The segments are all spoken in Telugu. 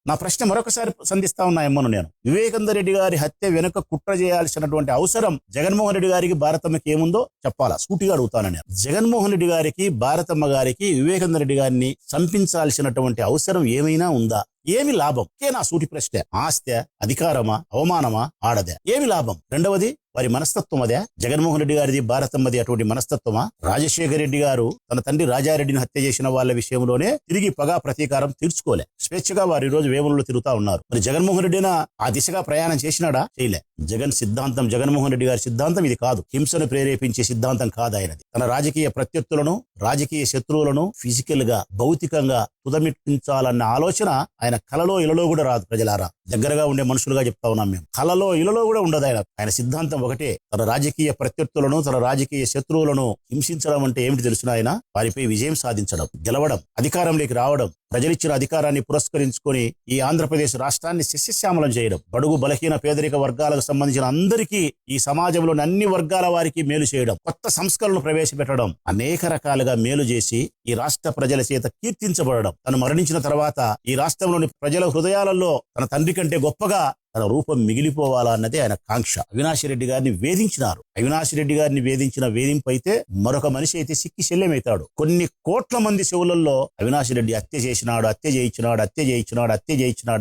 నా ప్రశ్న మరొకసారి సంధిస్తా ఉన్నాయమ్మను నేను. వివేకానంద రెడ్డి గారి హత్య వెనుక కుట్ర చేయాల్సినటువంటి అవసరం జగన్మోహన్ రెడ్డి గారికి భారతమ్మకి ఏముందో చెప్పాలా, సూటిగా అడుగుతాను నేను. జగన్మోహన్ రెడ్డి గారికి భారతమ్మ గారికి వివేకానంద రెడ్డి గారిని చంపించాల్సినటువంటి అవసరం ఏమైనా ఉందా? ఏమి లాభం? నా సూటి ప్రశ్న. ఆస్తి, అధికారమా, అవమానమా, ఆడదే? ఏమి లాభం? రెండవది వారి మనస్తత్వం అదే? జగన్మోహన్ రెడ్డి గారిది భారతమ్మది అటువంటి మనస్తత్వమా? రాజశేఖర రెడ్డి గారు తన తండ్రి రాజారెడ్డిని హత్య చేసిన వాళ్ళ విషయంలోనే తిరిగి పగా ప్రతీకారం తీర్చుకోలే. స్వేచ్ఛగా వారు ఈ రోజు వేములలో తిరుగుతా ఉన్నారు. మరి జగన్మోహన్ రెడ్డినా ఆ దిశగా ప్రయాణం చేసినాడా? చేయలే. జగన్మోహన్ రెడ్డి గారి సిద్ధాంతం ఇది కాదు. హింసను ప్రేరేపించే సిద్ధాంతం కాదు ఆయనది. తన రాజకీయ ప్రత్యర్థులను, రాజకీయ శత్రువులను ఫిజికల్ గా, భౌతికంగా తుదమిట్టించాలన్న ఆలోచన ఆయన కలలో ఇలలో కూడా రాదు. ప్రజలారా, దగ్గరగా ఉండే మనుషులుగా చెప్తా ఉన్నాం మేము. కలలో ఇలలో కూడా ఉండదు ఆయన సిద్ధాంతం ఒకటే. తన రాజకీయ ప్రత్యర్థులను, తన రాజకీయ శత్రువులను హింసించడం అంటే ఏమిటి తెలుసిన ఆయన? వారిపై విజయం సాధించడం, గెలవడం, అధికారంలోకి రావడం, ప్రజలిచ్చిన అధికారాన్ని పురస్కరించుకొని ఈ ఆంధ్రప్రదేశ్ రాష్ట్రాన్ని శస్యశ్యామలం చేయడం, బడుగు బలహీన పేదరిక వర్గాలకు సంబంధించిన అందరికీ, ఈ సమాజంలోని అన్ని వర్గాల వారికి మేలు చేయడం, కొత్త సంస్కరణలు ప్రవేశపెట్టడం, అనేక రకాలుగా మేలు చేసి ఈ రాష్ట్ర ప్రజల చేత కీర్తించబడడం, తను మరణించిన తర్వాత ఈ రాష్ట్రంలోని ప్రజల హృదయాలలో తన తండ్రి కంటే గొప్పగా తన రూపం మిగిలిపోవాలన్నదే ఆయన కాంక్ష. అవినాష్ రెడ్డి గారిని వేధించినారు. అవినాష్ రెడ్డి గారిని వేధించిన వేధింపు అయితే మరొక మనిషి అయితే సిక్కి శల్యమవుతాడు. కొన్ని కోట్ల మంది చెవులలో అవినాష్ రెడ్డి హత్య చేయించినాడు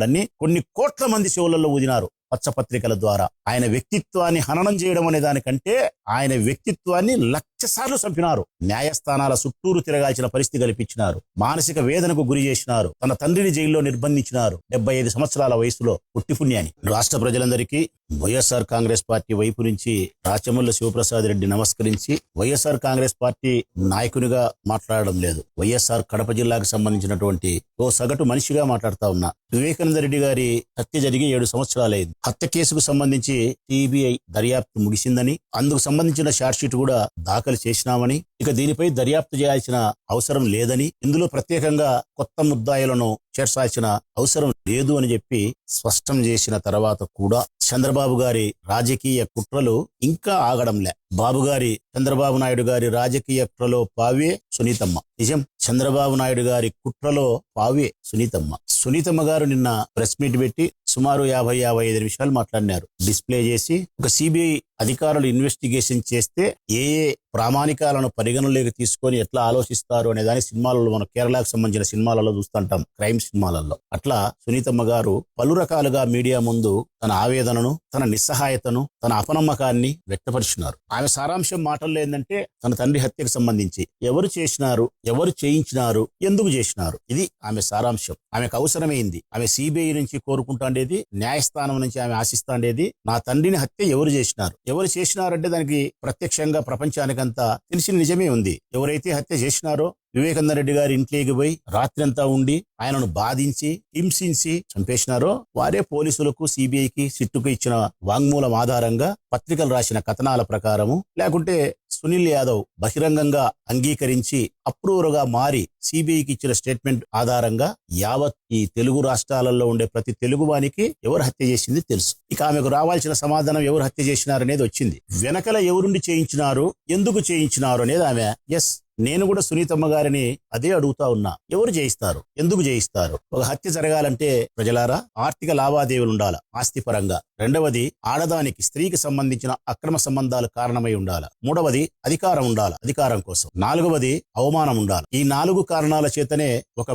అని కొన్ని కోట్ల మంది చెవులలో ఊదినారు పచ్చపత్రికల ద్వారా. ఆయన వ్యక్తిత్వాన్ని హననం చేయడం అనే దానికంటే ఆయన వ్యక్తిత్వాన్ని 1,00,000 సార్లు చంపినారు. న్యాయస్థానాల చుట్టూరు తిరగాల్సిన పరిస్థితి కల్పించినారు. మానసిక వేదనకు గురి చేసినారు. తన తండ్రిని జైల్లో నిర్బంధించినారు 75 సంవత్సరాల వయసులో. పుట్టి పుణ్యాన్ని రాష్ట్ర ప్రజలందరికీ వైఎస్ఆర్ కాంగ్రెస్ పార్టీ వైపు నుంచి రాచమల్లు శివప్రసాద్ రెడ్డి నమస్కరించి, వైఎస్ఆర్ కాంగ్రెస్ పార్టీ నాయకునిగా మాట్లాడడం లేదు, వైఎస్ఆర్ కడప జిల్లాకు సంబంధించినటువంటి ఓ సగటు మనిషిగా మాట్లాడుతా ఉన్నా. వివేకానంద రెడ్డి గారి హత్య జరిగి 7 సంవత్సరాలైంది. హత్య కేసుకు సంబంధించి సిబిఐ దర్యాప్తు ముగిసిందని, అందుకు సంబంధించిన ఛార్జ్షీట్ కూడా దాఖలు చేసినామని, ఇక దీనిపై దర్యాప్తు చేయాల్సిన అవసరం లేదని, ఇందులో ప్రత్యేకంగా కొత్త ముద్దాయిలను చేర్చాల్సిన అవసరం లేదు అని చెప్పి స్పష్టం చేసిన తర్వాత కూడా చంద్రబాబు గారి రాజకీయ కుట్రలు ఇంకా ఆగడంలే. చంద్రబాబు నాయుడు గారి రాజకీయ కుట్రలో పావే సునీతమ్మ. నిజం, చంద్రబాబు నాయుడు గారి కుట్రలో పావే సునీతమ్మ గారు నిన్న ప్రెస్ మీట్ పెట్టి సుమారు 50-55 నిమిషాలు మాట్లాడినారు. డిస్ప్లే చేసి ఒక సిబిఐ అధికారులు ఇన్వెస్టిగేషన్ చేస్తే ఏ ప్రామాణికాలను పరిగణలోకి తీసుకొని ఎట్లా ఆలోచిస్తారు అనే దాని సినిమాలలో, మన కేరళకు సంబంధించిన సినిమాలలో చూస్తుంటాం, క్రైమ్ సినిమాలలో. అట్లా సునీతమ్మ గారు పలు రకాలుగా మీడియా ముందు తన ఆవేదనను, తన నిస్సహాయతను, తన అపనమ్మకాన్ని వ్యక్తపరిచినారు. ఆమె సారాంశం మాటల్లో ఏంటంటే, తన తండ్రి హత్యకు సంబంధించి ఎవరు చేసినారు, ఎవరు చేయించినారు, ఎందుకు చేసినారు, ఇది ఆమె సారాంశం. ఆమెకు అవసరమైంది. ఆమె సిబిఐ నుంచి కోరుకుంటాండేది, న్యాయస్థానం నుంచి ఆమె ఆశిస్తాండేది, నా తండ్రిని హత్య ఎవరు చేసినారంటే దానికి ప్రత్యక్షంగా ప్రపంచానికంతా తెలిసిన నిజమే ఉంది. ఎవరైతే హత్య చేసినారో వివేకానంద రెడ్డి గారి ఇంట్లోకి పోయి రాత్రంతా ఉండి ఆయనను బాధించి, హింసించి చంపేసినారో వారే పోలీసులకు, సిబిఐకి, సిట్టుకు ఇచ్చిన వాంగ్మూలం ఆధారంగా, పత్రికలు రాసిన కథనాల ప్రకారము, లేకుంటే సునీల్ యాదవ్ బహిరంగంగా అంగీకరించి అప్రూవర్గా మారి సిబిఐకి ఇచ్చిన స్టేట్మెంట్ ఆధారంగా యావత్ ఈ తెలుగు రాష్ట్రాలలో ఉండే ప్రతి తెలుగువానికి ఎవరు హత్య చేసింది తెలుసు. ఇక ఆమెకు రావాల్సిన సమాధానం ఎవరు హత్య చేసినారనేది వచ్చింది. వెనకల ఎవరుండి చేయించినారు, ఎందుకు చేయించినారు అనేది ఆమె. నేను కూడా సునీతమ్మ గారిని అదే అడుగుతా ఉన్నా. ఎవరు చేయిస్తారు, ఎందుకు చేయిస్తారు? ఒక హత్య జరగాలంటే ప్రజలారా ఆర్థిక లావాదేవీలు ఉండాలి, ఆస్తి పరంగా. రెండవది, ఆడదానికి, స్త్రీకి సంబంధించిన అక్రమ సంబంధాలు కారణమై ఉండాలి. మూడవది, అధికారం ఉండాలి, అధికారం కోసం. నాలుగవది, అవమానం ఉండాలి. ఈ 4 కారణాల చేతనే ఒక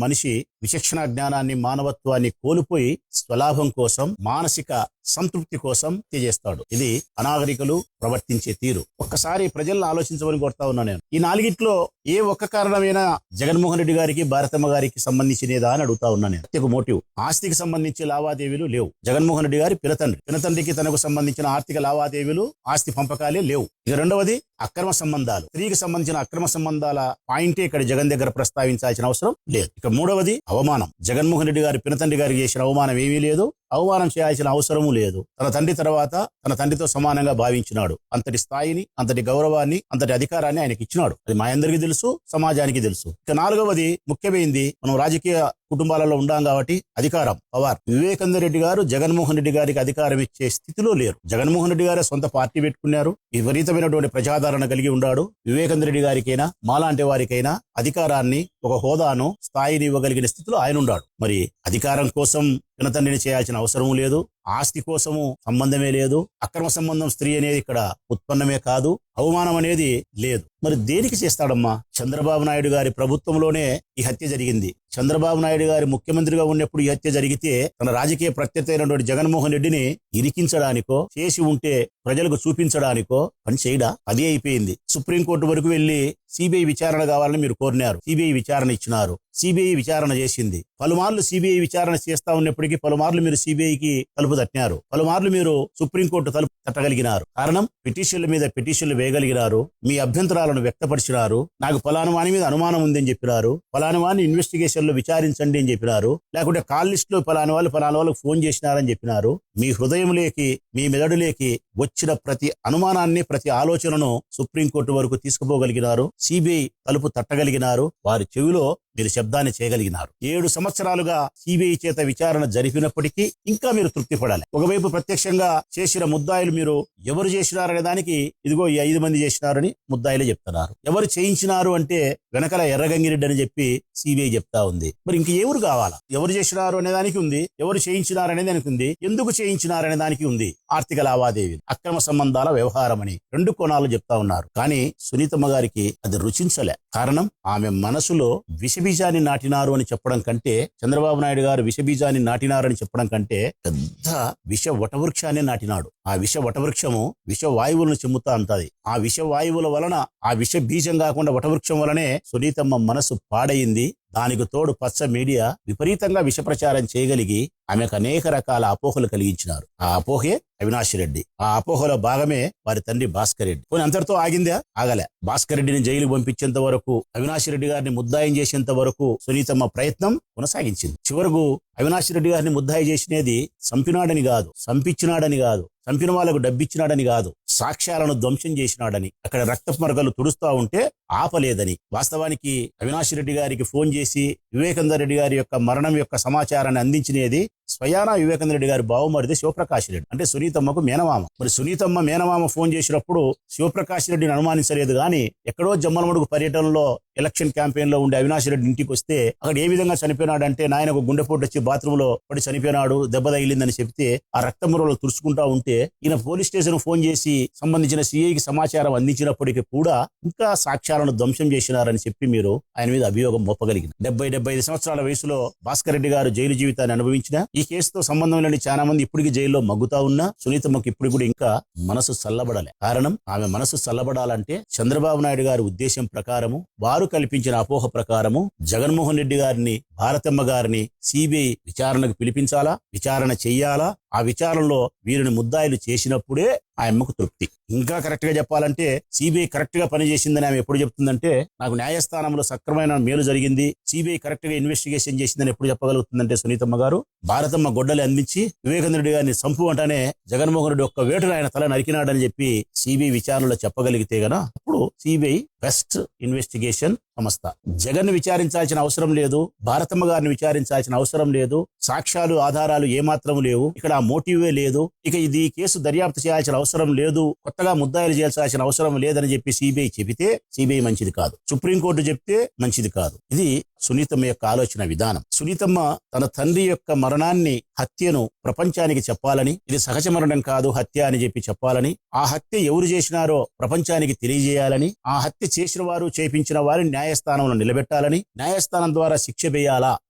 మనిషి విచక్షణ జ్ఞానాన్ని, మానవత్వాన్ని కోల్పోయి స్వలాభం కోసం, మానసిక సంతృప్తి కోసం చేస్తాడు. ఇది అనాగరికులు ప్రవర్తించే తీరు. ఒక్కసారి ప్రజలను ఆలోచించమని కోరుతా ఉన్నా నేను. ఈ 4గిట్లో ఏ ఒక్క కారణమైనా జగన్మోహన్ రెడ్డి గారికి, భారతమ్మ గారికి సంబంధించినేదా అని అడుగుతా ఉన్నా నేను. ఒక మోటివ్, ఆస్తికి సంబంధించి లావాదేవీలు లేవు. జగన్మోహన్ రెడ్డి గారి పినతండ్రికి తనకు సంబంధించిన ఆర్థిక లావాదేవీలు, ఆస్తి పంపకాలే లేవు. ఇక రెండవది, అక్రమ సంబంధాలు, స్త్రీకి సంబంధించిన అక్రమ సంబంధాల పాయింటే ఇక్కడ జగన్ దగ్గర ప్రస్తావించాల్సిన అవసరం లేదు. ఇక మూడవది, అవమానం. జగన్మోహన్ రెడ్డి గారి పినతండ్రి గారికి చేసిన అవమానం ఏమీ లేదు, అవమానం చేయాల్సిన అవసరము లేదు. తన తండ్రి తర్వాత తన తండ్రితో సమానంగా భావించినాడు. అంతటి స్థాయిని, అంతటి గౌరవాన్ని, అంతటి అధికారాన్ని ఆయనకి ఇచ్చినాడు. అది మా అందరికీ తెలుసు, సమాజానికి తెలుసు. ఇక నాలుగవది, ముఖ్యమైనది, మనం రాజకీయ కుటుంబాలలో ఉండాం కాబట్టి అధికారం పవర్. వివేకానంద రెడ్డి గారు జగన్మోహన్ రెడ్డి గారికి అధికారం ఇచ్చే స్థితిలో లేరు. జగన్మోహన్ రెడ్డి గారే సొంత పార్టీ పెట్టుకున్నారు, విపరీతమైనటువంటి ప్రజాదరణ కలిగి ఉన్నాడు. వివేకానంద రెడ్డి గారికైనా మాలాంటి వారికైనా అధికారాన్ని, ఒక హోదాను, స్థాయిని ఇవ్వగలిగిన స్థితిలో ఆయన ఉన్నాడు. మరి అధికారం కోసం పినతండ్రిని చేయాల్సిన అవసరం లేదు, ఆస్తి కోసము సంబంధమే లేదు, అక్రమ సంబంధం స్త్రీ అనేది ఇక్కడ ఉత్పన్నమే కాదు, అవమానం అనేది లేదు. మరి దేనికి చేస్తాడమ్మా? చంద్రబాబు నాయుడు గారి ప్రభుత్వంలోనే ఈ హత్య జరిగింది. చంద్రబాబు నాయుడు గారి ముఖ్యమంత్రిగా ఉన్నప్పుడు ఈ హత్య జరిగితే తన రాజకీయ ప్రత్యర్థి అయినటువంటి జగన్మోహన్ రెడ్డిని ఇరికించడానికో, చేసి ఉంటే ప్రజలకు చూపించడానికో పని చేయడా? అదే అయిపోయింది. సుప్రీంకోర్టు వరకు వెళ్లి సిబిఐ విచారణ కావాలని మీరు కోరినారు, సిబిఐ విచారణ ఇచ్చినారు, సిబిఐ విచారణ చేసింది. పలుమార్లు సిబిఐ విచారణ చేస్తా ఉన్నప్పటికీ పలుమార్లు మీరు సిబిఐకి తలుపు తట్టినారు, పలుమార్లు మీరు సుప్రీంకోర్టు తలుపు తట్టగలిగినారు. కారణం, పిటిషన్ల మీద పిటిషన్లు వేయగలిగినారు, మీ అభ్యంతరాలను వ్యక్తపరిచినారు, నాకు ఫలానా వాని మీద అనుమానం ఉందని చెప్పినారు, ఫలానా వాని ఇన్వెస్టిగేషన్ లో విచారించండి అని చెప్పినారు, లేకుంటే కాల్ లిస్ట్ లో ఫలానా వాళ్ళకి ఫోన్ చేసినారని చెప్పినారు. మీ హృదయంలోకి, మీ మెదడులోకి వచ్చిన ప్రతి అనుమానాన్ని, ప్రతి ఆలోచనను సుప్రీంకోర్టు వరకు తీసుకుపోగలిగినారు, సిబిఐ తలుపు తట్టగలిగినారు, వారి చెవిలో మీరు శబ్దాన్ని చేయగలిగినారు. 7 సంవత్సరాలుగా సిబిఐ చేత విచారణ జరిపినప్పటికీ ఇంకా మీరు తృప్తి పడాలి. ఒకవైపు ప్రత్యక్షంగా చేసిన ముద్దాయిలు మీరు ఎవరు చేసినారనే దానికి ఇదిగో ఈ 5 మంది చేసినారని ముద్దాయిలే చెప్తున్నారు. ఎవరు చేయించినారు అంటే వెనకల ఎర్రగంగిరెడ్డి అని చెప్పి సిబిఐ చెప్తా ఉంది. మరి ఇంక ఎవరు కావాలా? ఎవరు చేసినారు అనే దానికి ఉంది, ఎవరు చేయించినారనే దానికి ఉంది, ఎందుకు చేయించినారనే దానికి ఉంది. ఆర్థిక లావాదేవీలు, అక్రమ సంబంధాల వ్యవహారం అని 2 కోణాలు చెప్తా ఉన్నారు. కానీ సునీతమ్మ గారికి అది రుచించలే. కారణం, ఆమె మనసులో విషబీజాన్ని నాటినారు అని చెప్పడం కంటే, చంద్రబాబు నాయుడు గారు విషబీజాన్ని నాటినారని చెప్పడం కంటే పెద్ద విష వటవృక్షాన్ని నాటినాడు. ఆ విష వటవృక్షము విష వాయువులను చెమ్ముతా ఉంటది. ఆ విష వాయువుల వలన, ఆ విష బీజం కాకుండా వటవృక్షం వలనే సునీతమ్మ మనసు పాడయింది. దానికి తోడు పచ్చ మీడియా విపరీతంగా విష ప్రచారం చేయగలిగి ఆమెకు అనేక రకాల అపోహలు కలిగించినారు. ఆ అపోహే అవినాష్ రెడ్డి. ఆ అపోహలో భాగమే వారి తండ్రి భాస్కర్ రెడ్డి. పోనీ అంతటితో ఆగిందా? ఆగలే. భాస్కర్ రెడ్డిని జైలుకు పంపించేంత వరకు, అవినాష్ రెడ్డి గారిని ముద్దాయం చేసేంత వరకు సునీతమ్మ ప్రయత్నం కొనసాగించింది. చివరకు అవినాష్ రెడ్డి గారిని ముద్దాయి చేసినది చంపినాడని కాదు, చంపించినాడని కాదు, చంపిన వాళ్ళకు డబ్బిచ్చినాడని కాదు, సాక్ష్యాలను ధ్వంసం చేసినాడని, అక్కడ రక్తపు మరకలు తుడుస్తా ఉంటే ఆపలేదని. వాస్తవానికి అవినాష్ రెడ్డి గారికి ఫోన్ చేసి వివేకానంద రెడ్డి గారి యొక్క మరణం యొక్క సమాచారాన్ని అందించినది స్వయానా వివేకానంద రెడ్డి గారి బావమరిది శివప్రకాష్ రెడ్డి, అంటే సునీతమ్మకు మేనమామ. మరి సునీతమ్మ మేనమామ ఫోన్ చేసినప్పుడు శివప్రకాష్ రెడ్డిని అనుమానించలేదు. గాని ఎక్కడో జమ్మలమడుగు పర్యటనలో ఎలక్షన్ క్యాంపెయిన్ లో ఉండే అవినాష్ రెడ్డి ఇంటికి వస్తే అక్కడ ఏ విధంగా చనిపోయినాడంటే, నాయనకు గుండెపోటు వచ్చి బాత్రూమ్ లో పడి చనిపోయినాడు, దెబ్బ తగిలిందని చెప్తే ఆ రక్తమురలు తుడుచుకుంటా ఉంటే ఈయన పోలీస్ స్టేషన్ ఫోన్ చేసి సంబంధించిన సిఐకి సమాచారం అందించినప్పటికీ కూడా ఇంకా సాక్ష్యాలను ధ్వంసం చేసినారని చెప్పి మీరు ఆయన మీద అభియోగం మోపగలిగింది. 70-75 సంవత్సరాల వయసులో భాస్కర్ రెడ్డి గారు జైలు జీవితాన్ని అనుభవించిన, ఈ కేసుతో సంబంధం లేని చాలా మంది ఇప్పటికీ జైల్లో మగ్గుతా ఉన్నా సునీతమ్మకి ఇప్పుడు కూడా ఇంకా మనసు చల్లబడలే. కారణం, ఆమె మనసు చల్లబడాలంటే చంద్రబాబు నాయుడు గారి ఉద్దేశం ప్రకారము, వారు కల్పించిన అపోహ ప్రకారము జగన్మోహన్ రెడ్డి గారిని, భారతమ్మ గారిని సిబిఐ విచారణకు పిలిపించాలా, విచారణ చెయ్యాలా. ఆ విచారణలో వీరిని ముద్దాయిలు చేసినప్పుడే ఆ అమ్మకు తృప్తి. ఇంకా కరెక్ట్ గా చెప్పాలంటే సిబిఐ కరెక్ట్ గా పనిచేసిందని ఆమె ఎప్పుడు చెప్తుందంటే, నాకు న్యాయస్థానంలో సక్రమైన మేలు జరిగింది, సిబిఐ కరెక్ట్ గా ఇన్వెస్టిగేషన్ చేసిందని ఎప్పుడు చెప్పగలుగుతుందంటే సునీతమ్మ గారు, భారతమ్మ గొడ్డలి అందించి వివేకానంద రెడ్డి గారిని చంపు అంటానే జగన్మోహన్ రెడ్డి ఒక్క వేటను ఆయన తల నరికినాడని చెప్పి సిబిఐ విచారణలో చెప్పగలిగితే గన అప్పుడు సిబిఐ బెస్ట్ ఇన్వెస్టిగేషన్ సంస్థ. జగన్ విచారించాల్సిన అవసరం లేదు, భారతమ్మ గారిని విచారించాల్సిన అవసరం లేదు, సాక్ష్యాలు ఆధారాలు ఏమాత్రం లేవు, ఇక్కడ ఆ మోటివే లేదు, ఇక ఇది కేసు దర్యాప్తు చేయాల్సిన అవసరం లేదు, కొత్తగా ముద్దాయిలు చేయాల్సిన అవసరం లేదని చెప్పి సిబిఐ చెబితే సిబిఐ మంచిది కాదు, సుప్రీంకోర్టు చెప్తే మంచిది కాదు. ఇది సునీతమ్మ యొక్క ఆలోచన విధానం. సునీతమ్మ తన తండ్రి యొక్క మరణాన్ని, హత్యను ప్రపంచానికి చెప్పాలని, ఇది సహజ మరణం కాదు హత్య అని చెప్పి చెప్పాలని, ఆ హత్య ఎవరు చేసినారో ప్రపంచానికి తెలియజేయాలని, ఆ హత్య చేసిన వారు, చేపించిన వారిని న్యాయస్థానంలో నిలబెట్టాలని, న్యాయస్థానం ద్వారా శిక్ష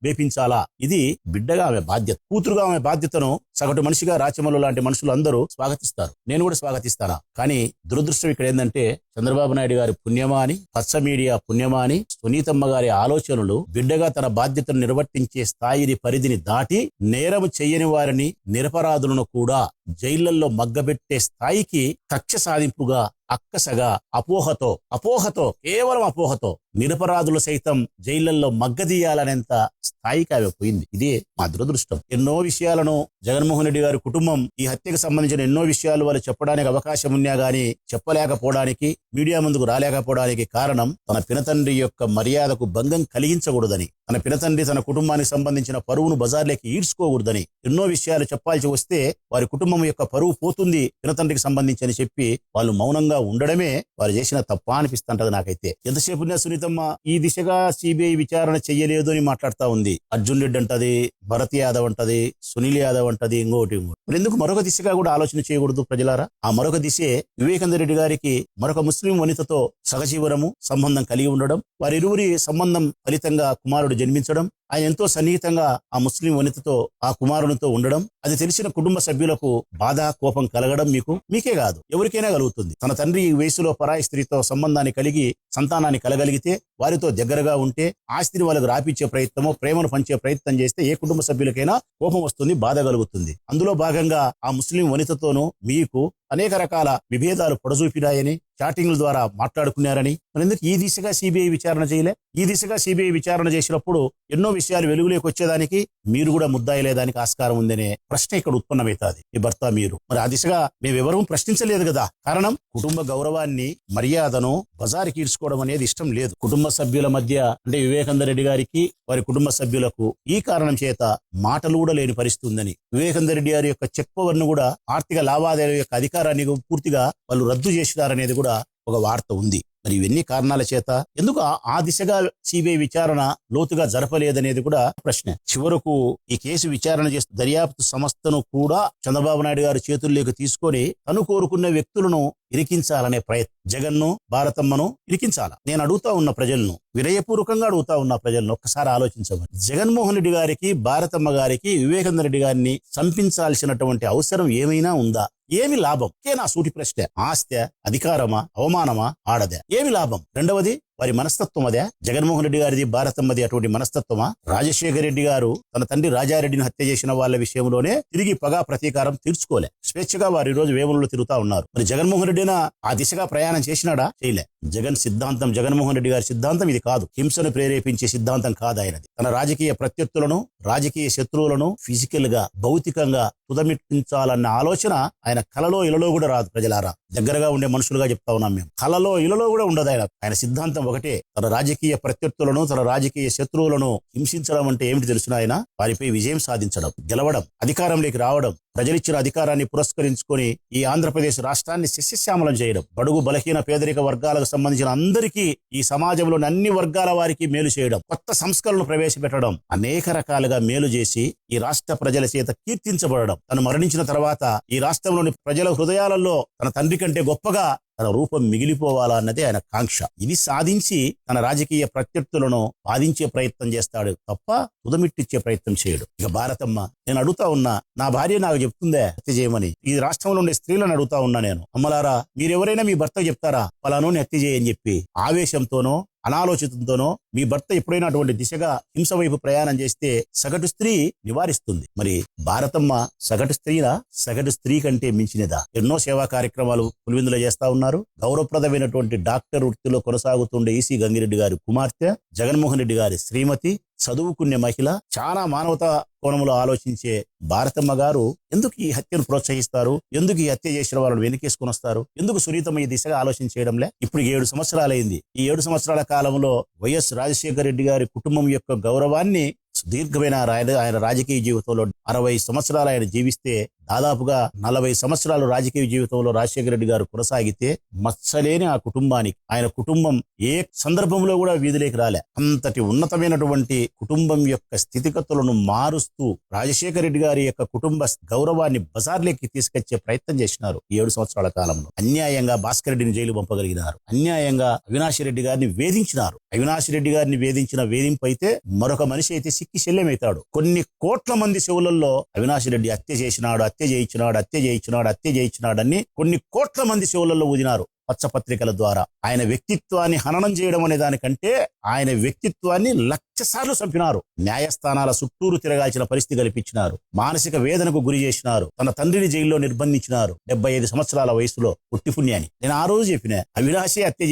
వేపించాలా. ఇది బిడ్డగా ఆమె బాధ్యత. కూతురుగా ఆమె బాధ్యతను సగటు మనిషిగా రాచమల్లు లాంటి మనుషులు అందరూ స్వాగతిస్తారు, నేను కూడా స్వాగతిస్తానా. కానీ దురదృష్టం ఇక్కడ ఏంటంటే చంద్రబాబు నాయుడు గారి పుణ్యమా అని, పచ్చ మీడియా పుణ్యమా అని సునీతమ్మ గారి ఆలోచనలు బిడ్డగా తన బాధ్యతను నిర్వర్తించే స్థాయిని, పరిధిని దాటి నేరము చెయ్యని వారిని, నిరపరాధులను కూడా జైళ్లలో మగ్గబెట్టే స్థాయికి కక్ష సాధింపుగా, అక్కసగా, అపోహతో కేవలం అపోహతో నిరపరాధులు సైతం జైళ్లలో మగ్గదీయాలనేంత స్థాయికి ఆమె పోయింది. ఇదే మా దురదృష్టం. ఎన్నో విషయాలను జగన్మోహన్ రెడ్డి గారి కుటుంబం ఈ హత్యకు సంబంధించిన ఎన్నో విషయాలు వాళ్ళు చెప్పడానికి అవకాశం ఉన్నా గానీ చెప్పలేకపోవడానికి, మీడియా ముందుకు రాలేకపోవడానికి కారణం తన పినతండ్రి యొక్క మర్యాదకు భంగం కలిగించకూడదని, తన పినతండ్రి తన కుటుంబానికి సంబంధించిన పరువును బజార్లోకి ఈడ్చుకోకూడదని ఎన్నో విషయాలు చెప్పాల్సి వస్తే వారి కుటుంబం యొక్క పరువు పోతుంది పినతండ్రికి సంబంధించి అని చెప్పి వాళ్ళు మౌనంగా ఉండడమే వారు చేసిన తప్ప అనిపిస్తుంటది నాకైతే. ఎంతసేపు సునీతమ్మ ఈ దిశగా సిబిఐ విచారణ చెయ్యలేదు అని మాట్లాడుతా ఉంది. అర్జున్ రెడ్డి అంటది, భరత్ యాదవ్ అంటది, సునీల్ యాదవ్ అంటది, ఇంకోటి. మరి ఎందుకు మరొక దిశగా కూడా ఆలోచన చేయకూడదు ప్రజలారా? ఆ మరొక దిశే వివేకానంద రెడ్డి గారికి మరొక ముస్లిం వనితతో సహజీవనము సంబంధం కలిగి ఉండడం, వారిరువురి సంబంధం ఫలితంగా కుమారుడు జన్మించడం, ఆయన ఎంతో సన్నిహితంగా ఆ ముస్లిం వనితతో ఆ కుమారునితో ఉండడం, అది తెలిసిన కుటుంబ సభ్యులకు బాధ కోపం కలగడం మీకే కాదు ఎవరికైనా కలుగుతుంది. తన తండ్రి ఈ వయసులో పరాయి స్త్రీతో సంబంధాన్ని కలిగి సంతానాన్ని కలగలిగితే వారితో దగ్గరగా ఉంటే ఆస్తిని వాళ్ళకు రాపించే ప్రయత్నమో ప్రేమను పంచే ప్రయత్నం చేస్తే ఏ కుటుంబ సభ్యులకైనా కోపం వస్తుంది, బాధ కలుగుతుంది. అందులో భాగంగా ఆ ముస్లిం వనితతోనూ మీకు అనేక రకాల విభేదాలు పొడజూపినాయని, చాటింగ్ల ద్వారా మాట్లాడుకున్నారని, మరి ఎందుకు ఈ దిశగా సిబిఐ విచారణ చేయలే? ఈ దిశగా సిబిఐ విచారణ చేసినప్పుడు ఎన్నో విషయాలు వెలుగులోకి వచ్చేదానికి మీరు కూడా ముద్దాయలేదానికి ఆస్కారం ఉందనే ప్రశ్న ఇక్కడ ఉత్పన్నమవుతుంది. ఈ భర్త మీరు మరి ఆ దిశగా మేమెవరూ ప్రశ్నించలేదు కదా. కారణం కుటుంబ గౌరవాన్ని మర్యాదను బజారుకి ఈడ్చుకోవడం అనేది ఇష్టం లేదు. కుటుంబ సభ్యుల మధ్య అంటే వివేకానంద రెడ్డి గారికి వారి కుటుంబ సభ్యులకు ఈ కారణం చేత మాటలు కూడా లేని పరిస్థితి ఉందని, వివేకానంద రెడ్డి గారి యొక్క చెక్ పవర్ను కూడా ఆర్థిక లావాదేవీల యొక్క అధికారాన్ని పూర్తిగా వాళ్ళు రద్దు చేసినారనేది కూడా ఒక వార్త ఉంది. మరి ఇవన్నీ కారణాల చేత ఎందుకు ఆ దిశగా సిబిఐ విచారణ లోతుగా జరపలేదనేది కూడా ప్రశ్న. చివరకు ఈ కేసు విచారణ చేస్తూ దర్యాప్తు సంస్థను కూడా చంద్రబాబు నాయుడు గారి చేతుల్లోకి తీసుకొని తను కోరుకున్న వ్యక్తులను ఇరికించాలనే ప్రయత్నం, జగన్ను భారతమ్మను ఇరికించాల. నేను అడుగుతా ఉన్న ప్రజలను, వినయపూర్వకంగా అడుగుతా ఉన్న ప్రజలను ఒక్కసారి ఆలోచించమని. జగన్మోహన్ రెడ్డి గారికి భారతమ్మ గారికి వివేకానంద రెడ్డి గారిని చంపించాల్సినటువంటి అవసరం ఏమైనా ఉందా? ఏమి లాభం? నా సూటి ప్రశ్న. ఆస్తి, అధికారమా, అవమానమా, ఆడదే? ఏమి లాభం? రెండవది వారి మనస్తత్వం అదే? జగన్మోహన్ రెడ్డి గారిది భారతమ్మది అటువంటి మనస్తత్వమా? రాజశేఖర రెడ్డి గారు తన తండ్రి రాజారెడ్డిని హత్య చేసిన వాళ్ళ విషయంలోనే తిరిగి పగా ప్రతీకారం తీర్చుకోలే. స్వేచ్ఛగా వారు ఈ రోజు వేములలో తిరుగుతా ఉన్నారు. మరి జగన్మోహన్ రెడ్డినా ఆ దిశగా ప్రయాణం చేసినాడా? చేయలే. జగన్మోహన్ రెడ్డి గారి సిద్ధాంతం ఇది కాదు. హింసను ప్రేరేపించే సిద్ధాంతం కాదు ఆయనది. తన రాజకీయ ప్రత్యర్థులను, రాజకీయ శత్రువులను ఫిజికల్ గా, భౌతికంగా తుదమిట్టించాలన్న ఆలోచన ఆయన కలలో ఇలలో కూడా రాదు. ప్రజలారా, దగ్గరగా ఉండే మనుషులుగా చెప్తా ఉన్నాం మేము. కలలో ఇలలో కూడా ఉండదు ఆయన సిద్ధాంతం ఒకటే. తన రాజకీయ ప్రత్యర్థులను, తన రాజకీయ శత్రువులను హింసించడం అంటే ఏమిటి తెలుసునా? ఆయన వారిపై విజయం సాధించడం, గెలవడం, అధికారంలోకి రావడం, ప్రజలిచ్చిన అధికారాన్ని పురస్కరించుకొని ఈ ఆంధ్రప్రదేశ్ రాష్ట్రాన్ని శస్యశ్యామలం చేయడం, బడుగు బలహీన పేదరిక వర్గాలకు సంబంధించిన అందరికీ, ఈ సమాజంలోని అన్ని వర్గాల వారికి మేలు చేయడం, కొత్త సంస్కరణలు ప్రవేశపెట్టడం, అనేక రకాలుగా మేలు చేసి ఈ రాష్ట్ర ప్రజల చేత కీర్తించబడడం, తను మరణించిన తర్వాత ఈ రాష్ట్రంలోని ప్రజల హృదయాలలో తన తండ్రి కంటే గొప్పగా తన రూపం మిగిలిపోవాలా అన్నదే ఆయన కాంక్ష. ఇది సాధించి తన రాజకీయ ప్రత్యర్థులను బాధించే ప్రయత్నం చేస్తాడు తప్ప ఉదమిట్టిచ్చే ప్రయత్నం చేయడు. ఇక భారతమ్మ, నేను అడుగుతా ఉన్నా, నా భార్య నాకు చెప్తుందే హత్య చేయమని. ఈ రాష్ట్రంలో ఉండే స్త్రీలను అడుగుతా ఉన్నా నేను, అమ్మలారా మీరెవరైనా మీ భర్త చెప్తారా పలానోని హత్య చేయని చెప్పి? ఆవేశంతోనో అనాలోచితంతోనో మీ భర్త ఎప్పుడైనా అటువంటి దిశగా హింస వైపు ప్రయాణం చేస్తే సగటు స్త్రీ నివారిస్తుంది. మరి భారతమ్మ సగటు స్త్రీనా? సగటు స్త్రీ కంటే మించినదా? ఎన్నో సేవా కార్యక్రమాలు పులివెందులో చేస్తా ఉన్నారు. గౌరవప్రదమైనటువంటి డాక్టర్ వృత్తిలో కొనసాగుతుండే ఈసీ గంగిరెడ్డి గారి కుమార్తె, జగన్మోహన్ రెడ్డి గారి శ్రీమతి, చదువుకునే మహిళ, చాలా మానవతా కోణంలో ఆలోచించే భారతమ్మ గారు ఎందుకు ఈ హత్యను ప్రోత్సహిస్తారు? ఎందుకు ఈ హత్య చేసిన వాళ్ళని వెనకేసుకుని వస్తారు? ఎందుకు సునీతమ్మ ఈ దిశగా ఆలోచన చేయడంలే? ఇప్పుడు 7 సంవత్సరాలైంది. ఈ 7 సంవత్సరాల కాలంలో వైఎస్ రాజశేఖర రెడ్డి గారి కుటుంబం యొక్క గౌరవాన్ని సుదీర్ఘమైన ఆయన రాజకీయ జీవితంలో 60 సంవత్సరాలు ఆయన జీవిస్తే, దాదాపుగా 40 సంవత్సరాలు రాజకీయ జీవితంలో రాజశేఖర రెడ్డి గారు కొనసాగితే మచ్చలేని ఆ కుటుంబానికి, ఆయన కుటుంబం ఏ సందర్భంలో కూడా వీధిలోకి రాలే. అంతటి ఉన్నతమైనటువంటి కుటుంబం యొక్క స్థితిగతులను మారుస్తూ రాజశేఖర రెడ్డి గారి యొక్క కుటుంబ గౌరవాన్ని బజార్లోకి తీసుకొచ్చే ప్రయత్నం చేసినారు. ఈ 7 సంవత్సరాల కాలంలో అన్యాయంగా భాస్కర్ రెడ్డిని జైలు పంపగలిగినారు. అన్యాయంగా అవినాష్ రెడ్డి గారిని వేధించినారు. అవినాష్ రెడ్డి గారిని వేధించిన వేధింపు అయితే మరొక మనిషి అయితే సిక్కి శల్యమవుతాడు. కొన్ని కోట్ల మంది చెవులలో అవినాష్ రెడ్డి హత్య చేసినాడు, హత్య చేయించినాడు అని కొన్ని కోట్ల మంది చెవులలో ఊదినారు పచ్చపత్రికల ద్వారా. ఆయన వ్యక్తిత్వాన్ని హననం చేయడం అనే దానికంటే ఆయన వ్యక్తిత్వాన్ని లక్షసార్లు చంపినారు. న్యాయస్థానాల చుట్టూరు తిరగాల్సిన పరిస్థితి కల్పించినారు. మానసిక వేదనకు గురి చేసినారు. తన తండ్రిని జైల్లో నిర్బంధించినారు 75 సంవత్సరాల వయసులో. పుట్టి పుణ్యాన్ని నేను ఆ రోజు చెప్పిన, అవినాశే హత్య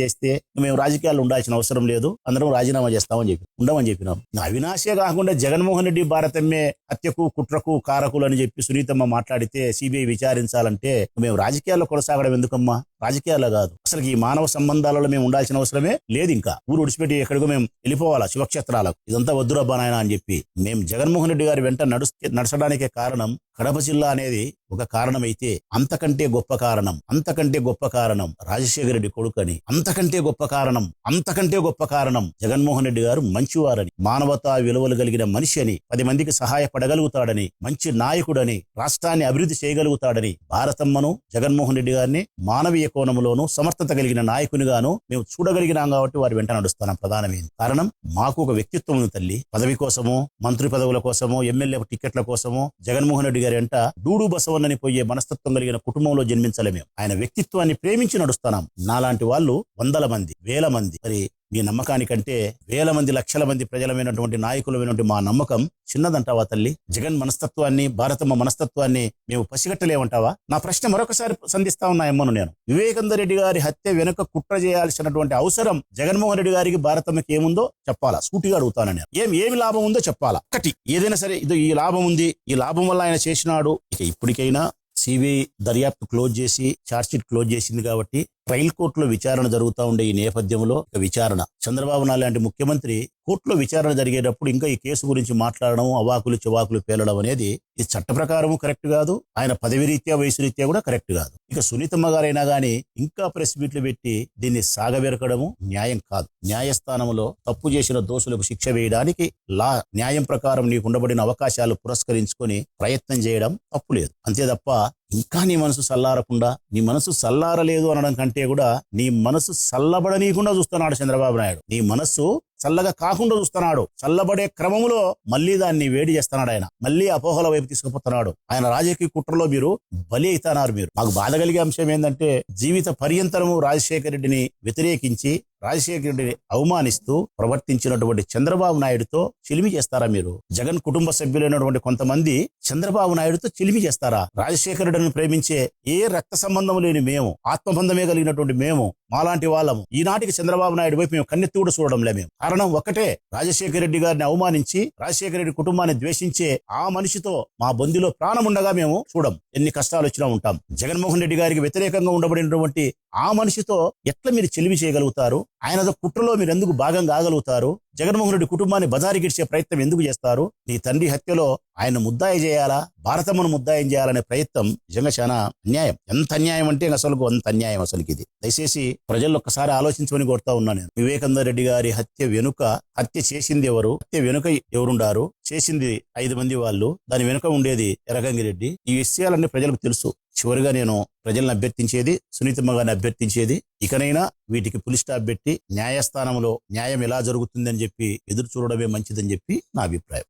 చేస్తే మేము రాజకీయాల్లో ఉండాల్సిన అవసరం లేదు, అందరం రాజీనామా చేస్తామని చెప్పి ఉండమని చెప్పినాం. అవినాశే కాకుండా జగన్మోహన్ రెడ్డి భారతమ్మే హత్యకు కుట్రకు కారకులు అని చెప్పి సునీతమ్మ మాట్లాడితే సిబిఐ విచారించాలంటే మేము రాజకీయాల్లో కొనసాగడం ఎందుకమ్మా? రాజకీయాల్లో కాదు, అసలు ఈ మానవ సంబంధాలలో మేము ఉండాల్సిన అవసరమే లేదు. ఇంకా ఊరు విడిచిపెట్టి ఎక్కడికో మేము వెళ్ళిపోవాలా శివక్షేత్రాలకు, ఇదంతా వద్దురబ్బా నాయన అని చెప్పి మేము జగన్మోహన్ రెడ్డి గారి వెంట నడచడానికే కారణం కడప జిల్లా అనేది ఒక కారణమైతే, అంతకంటే గొప్ప కారణం రాజశేఖర రెడ్డి కొడుకని, అంతకంటే గొప్ప కారణం జగన్మోహన్ రెడ్డి గారు మంచివారని, మానవతా విలువలు కలిగిన మనిషి అని, 10 మందికి సహాయపడగలుగుతాడని, మంచి నాయకుడని, రాష్ట్రాన్ని అభివృద్ధి చేయగలుగుతాడని, భారతమ్మను జగన్మోహన్ రెడ్డి గారిని మానవీయ కోణంలోనూ సమర్థత కలిగిన నాయకునిగాను మేము చూడగలిగినాం కాబట్టి వారి వెంట నడుస్తున్నాం. ప్రధానమైంది కారణం మాకు ఒక వ్యక్తిత్వం ఉంది తల్లి. పదవి కోసమో, మంత్రి పదవుల కోసమో, ఎమ్మెల్యే టికెట్ల కోసమో జగన్మోహన్ రెడ్డి గారి వెంట డూడు బసవన్నని పోయే మనస్తత్వం కలిగిన కుటుంబంలో జన్మించలే. మేము ఆయన వ్యక్తిత్వాన్ని ప్రేమించి నడుస్తున్నాం. నాలాంటి వాళ్ళు 100 మంది 1000 మంది, మరి మీ నమ్మకానికంటే 1000 మంది 1,00,000 మంది ప్రజలమైనటువంటి నాయకులమైనటువంటి మా నమ్మకం చిన్నదంటావా తల్లి? జగన్ మనస్తత్వాన్ని, భారతమ్మ మనస్తత్వాన్ని మేము పసిగట్టలేమంటావా? నా ప్రశ్న మరొకసారి సంధిస్తా ఉన్నాయమ్మను నేను. వివేకానంద రెడ్డి గారి హత్య వెనుక కుట్ర చేయాల్సినటువంటి అవసరం జగన్మోహన్ రెడ్డి గారికి, భారతమ్మకి ఏముందో చెప్పాలా? సూటిగా అడుగుతాను నేను. ఏమి లాభం ఉందో చెప్పాలా? ఒకటి ఏదైనా సరే, ఇది ఈ లాభం ఉంది, ఈ లాభం వల్ల ఆయన చేసినాడు. ఇక ఇప్పటికైనా సిబిఐ దర్యాప్తు క్లోజ్ చేసి ఛార్జ్షీట్ క్లోజ్ చేసింది కాబట్టి ట్రయల్ కోర్టులో విచారణ జరుగుతూ ఉండే ఈ నేపథ్యంలో విచారణ చంద్రబాబు నాయుడు లాంటి ముఖ్యమంత్రి కోర్టులో విచారణ జరిగేటప్పుడు ఇంకా ఈ కేసు గురించి మాట్లాడడం, అవాకులు చివాకులు పేలడం అనేది ఇది చట్ట ప్రకారము కరెక్ట్ కాదు. ఆయన పదవి రీత్యా, వయసు రీత్యా కూడా కరెక్ట్ కాదు. ఇక సునీతమ్మ గారైనా గానీ ఇంకా ప్రెస్ మీట్లు పెట్టి దీన్ని సాగబెరకడము న్యాయం కాదు. న్యాయస్థానంలో తప్పు చేసిన దోషులకు శిక్ష వేయడానికి న్యాయం ప్రకారం నీకు ఉండబడిన అవకాశాలు పురస్కరించుకొని ప్రయత్నం చేయడం తప్పులేదు. అంతే తప్ప ఇంకా నీ మనసు సల్లారకుండా, నీ మనసు సల్లారలేదు అనడం కంటే కూడా నీ మనసు సల్లబడనీయకుండా చూస్తున్నాడు చంద్రబాబు నాయుడు. నీ మనస్సు చల్లగా కాకుండా చూస్తున్నాడు. చల్లబడే క్రమంలో మళ్ళీ దాన్ని వేడి చేస్తున్నాడు. ఆయన మళ్ళీ అపోహల వైపు తీసుకుపోతున్నాడు. ఆయన రాజకీయ కుట్రలో మీరు బలి అవుతున్నారు. మీరు మాకు బాధ కలిగే అంశం ఏంటంటే, జీవిత పర్యంతరము రాజశేఖర రెడ్డిని వ్యతిరేకించి, రాజశేఖర రెడ్డిని అవమానిస్తూ ప్రవర్తించినటువంటి చంద్రబాబు నాయుడుతో చిలిమి చేస్తారా మీరు? జగన్ కుటుంబ సభ్యులైనటువంటి కొంతమంది చంద్రబాబు నాయుడుతో చిలిమి చేస్తారా? రాజశేఖర రెడ్డిని ప్రేమించే ఏ రక్త సంబంధం లేని మేము, ఆత్మబంధమే కలిగినటువంటి మేము, మాలాంటి వాళ్ళము ఈనాటికి చంద్రబాబు నాయుడు వైపు మేము కన్నెత్తి కూడా చూడడంలే. మేము కారణం ఒకటే, రాజశేఖర రెడ్డి గారిని అవమానించి రాజశేఖర రెడ్డి కుటుంబాన్ని ద్వేషించే ఆ మనిషితో మా బొందిలో ప్రాణం ఉండగా మేము చూడం. ఎన్ని కష్టాలు వచ్చినా ఉంటాం. జగన్మోహన్ రెడ్డి గారికి వ్యతిరేకంగా ఉండబడినటువంటి ఆ మనిషితో ఎట్లా మీరు చెలిమి చేయగలుగుతారు? ఆయనతో కుట్రలో మీరు ఎందుకు భాగం కాగలుగుతారు? జగన్మోహన్ రెడ్డి కుటుంబాన్ని బజారికిడ్చే ప్రయత్నం ఎందుకు చేస్తారు? నీ తండ్రి హత్యలో ఆయన ముద్దాయి చేయాలా, భారతమ్మను ముద్దాయం చేయాలనే ప్రయత్నం నిజంగా చాలా అన్యాయం. ఎంత అన్యాయం అంటే అసలు అంత అన్యాయం అసలుకి ఇది. దయచేసి ప్రజల్లో ఒక్కసారి ఆలోచించమని కోరుతా ఉన్నాను నేను. వివేకానంద రెడ్డి గారి హత్య చేసింది ఎవరు? హత్య వెనుక ఎవరుండారు? చేసింది 5 మంది వాళ్ళు, దాని వెనుక ఉండేది ఎర్రగంగిరెడ్డి. ఈ విషయాలన్నీ ప్రజలకు తెలుసు. చివరిగా నేను ప్రజలను అభ్యర్థించేది, సునీతమ్మ గారిని అభ్యర్థించేది, ఇకనైనా వీటికి పులి స్టాప్ పెట్టి న్యాయస్థానంలో న్యాయం ఎలా జరుగుతుందని చెప్పి ఎదురు చూడడమే మంచిదని చెప్పి నా అభిప్రాయం.